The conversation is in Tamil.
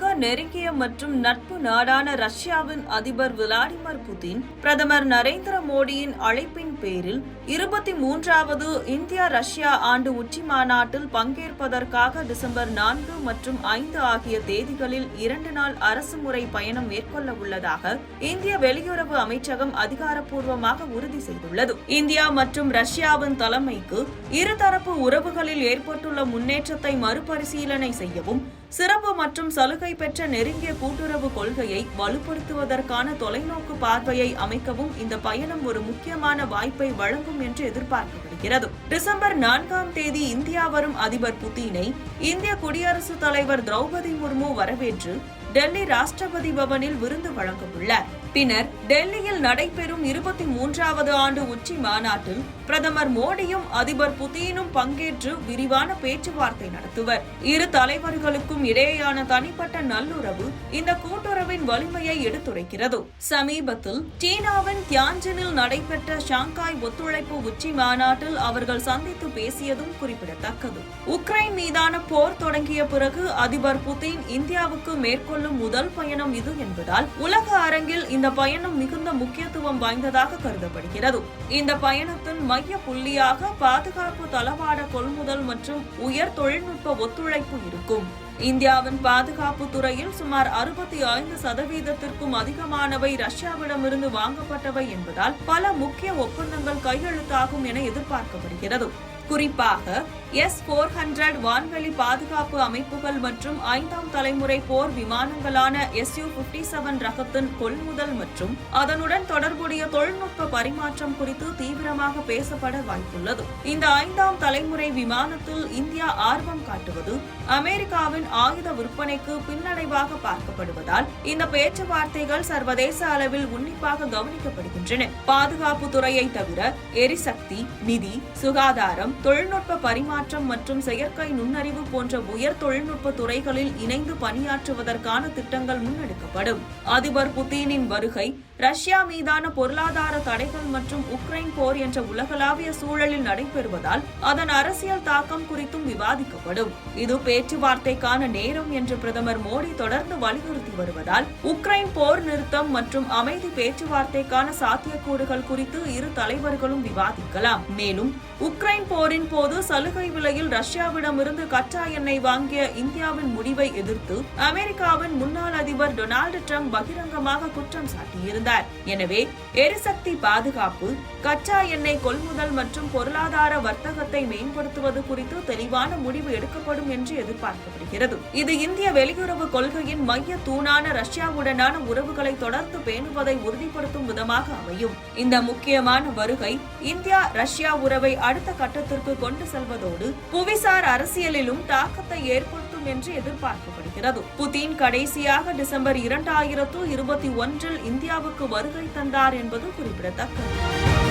மிக நெருங்கிய மற்றும் நட்பு நாடான ரஷ்யாவின் அதிபர் விளாடிமிர் புதின் பிரதமர் நரேந்திர மோடியின் அழைப்பின் பேரில் 23வது இந்தியா ரஷ்யா ஆண்டு உச்சி மாநாட்டில் பங்கேற்பதற்காக டிசம்பர் 4 மற்றும் 5 ஆகிய தேதிகளில் 2 நாள் அரசுமுறை பயணம் மேற்கொள்ள உள்ளதாக இந்திய வெளியுறவு அமைச்சகம் அதிகாரப்பூர்வமாக உறுதி செய்துள்ளது. இந்தியா மற்றும் ரஷ்யாவின் தலைமைக்கு இருதரப்பு உறவுகளில் ஏற்பட்டுள்ள முன்னேற்றத்தை மறுபரிசீலனை செய்யவும், சிறப்பு மற்றும் சலுகை பெற்ற நெருங்கிய கூட்டுறவு கொள்கையை வலுப்படுத்துவதற்கான தொலைநோக்கு பார்வையை அமைக்கவும் இந்த பயணம் ஒரு முக்கியமான வாய்ப்பை வழங்கும் என்று எதிர்பார்க்கப்படுகிறது. டிசம்பர் 4ஆம் தேதி இந்தியா வரும் அதிபர் புதினை இந்திய குடியரசுத் தலைவர் திரௌபதி முர்மு வரவேற்று டெல்லி ராஷ்டிரபதி பவனில் விருந்து வழங்கவுள்ளார். பின்னர் டெல்லியில் நடைபெறும் 23வது ஆண்டு உச்சி மாநாட்டில் பிரதமர் மோடியும் அதிபர் புதினும் பங்கேற்று விரிவான பேச்சுவார்த்தை நடத்துவர். இரு தலைவர்களுக்கும் இடையேயான தனிப்பட்ட நல்லுறவு இந்த கூட்டுறவின் வலிமையை எடுத்துரைக்கிறது. சமீபத்தில் சீனாவின் தியான்ஜினில் நடைபெற்ற ஷாங்காய் ஒத்துழைப்பு உச்சி மாநாட்டில் அவர்கள் சந்தித்து பேசியதும் குறிப்பிடத்தக்கது. உக்ரைன் மீதான போர் தொடங்கிய பிறகு அதிபர் புதின் இந்தியாவுக்கு மேற்கொள்ளும் முதல் பயணம் இது என்பதால் உலக அரங்கில் இந்த பயணம் மிகுந்த முக்கியத்துவம் வாய்ந்ததாக கருதப்படுகிறது. இந்த பயணத்தின் மைய புள்ளியாக பாதுகாப்பு தளவாட கொள்முதல் மற்றும் உயர் தொழில்நுட்ப ஒத்துழைப்பு இருக்கும். இந்தியாவின் பாதுகாப்பு துறையில் சுமார் 65% அதிகமானவை ரஷ்யாவிடமிருந்து வாங்கப்பட்டவை என்பதால் பல முக்கிய ஒப்பந்தங்கள் கையெழுத்தாகும் என எதிர்பார்க்கப்படுகிறது. குறிப்பாக S-400 வான்வெளி பாதுகாப்பு அமைப்புகள் மற்றும் 5ஆம் தலைமுறை போர் விமானங்களான Su-57 ரகத்தின் கொள்முதல் மற்றும் அதனுடன் தொடர்புடைய தொழில்நுட்ப பரிமாற்றம் குறித்து தீவிரமாக பேசப்பட வாய்ப்புள்ளது. இந்த 5ஆம் தலைமுறை விமானத்தில் இந்தியா ஆர்வம் காட்டுவது அமெரிக்காவின் ஆயுத விற்பனைக்கு பின்னடைவாக பார்க்கப்படுவதால் இந்த பேச்சுவார்த்தைகள் சர்வதேச அளவில் உன்னிப்பாக கவனிக்கப்படுகின்றன. பாதுகாப்பு துறையை தவிர எரிசக்தி, நிதி, சுகாதாரம், தொழில்நுட்ப பரிமாற்றம் மற்றும் செயற்கை நுண்ணறிவு போன்ற உயர் தொழில்நுட்ப துறைகளில் இணைந்து பணியாற்றுவதற்கான திட்டங்கள் முன்னெடுக்கப்படும். அதிபர் புதினின் வருகை ரஷ்யா மீதான பொருளாதார தடைகள் மற்றும் உக்ரைன் போர் என்ற உலகளாவிய சூழலில் நடைபெறுவதால் அதன் அரசியல் தாக்கம் குறித்தும் விவாதிக்கப்படும். இது பேச்சுவார்த்தைக்கான நேரம் என்று பிரதமர் மோடி தொடர்ந்து வலியுறுத்தி வருவதால் உக்ரைன் போர் நிறுத்தம் மற்றும் அமைதி பேச்சுவார்த்தைக்கான சாத்தியக்கூறுகள் குறித்து இரு தலைவர்களும் விவாதிக்கலாம். மேலும் உக்ரைன் போரின் போது சலுகை விலையில் ரஷ்யாவிடமிருந்து கச்சா எண்ணெய் வாங்கிய இந்தியாவின் முடிவை எதிர்த்து அமெரிக்காவின் முன்னாள் அதிபர் டொனால்டு டிரம்ப் பகிரங்கமாக குற்றம் சாட்டியிருந்தார். எனவே எரிசக்தி பாதுகாப்பு, கச்சா எண்ணெய் கொள்முதல் மற்றும் பொருளாதார வர்த்தகத்தை மேம்படுத்துவது குறித்து தெளிவான முடிவு எடுக்கப்படும் என்று எதிர்பார்க்கப்படுகிறது. இது இந்திய வெளியுறவு கொள்கையின் மைய தூணான ரஷ்யாவுடனான உறவுகளை தொடர்ந்து பேணுவதை உறுதிப்படுத்தும் விதமாக அமையும். இந்த முக்கியமான வருகை இந்தியா ரஷ்யா உறவை அடுத்த கட்டத்திற்கு கொண்டு செல்வதோடு புவிசார் அரசியலிலும் தாக்கத்தை ஏற்படுத்தும் என்று எதிர்பார்க்கப்படுகிறது. புதின் கடைசியாக டிசம்பர் 2021 இந்தியாவுக்கு வருகை தந்தார் என்பது குறிப்பிடத்தக்கது.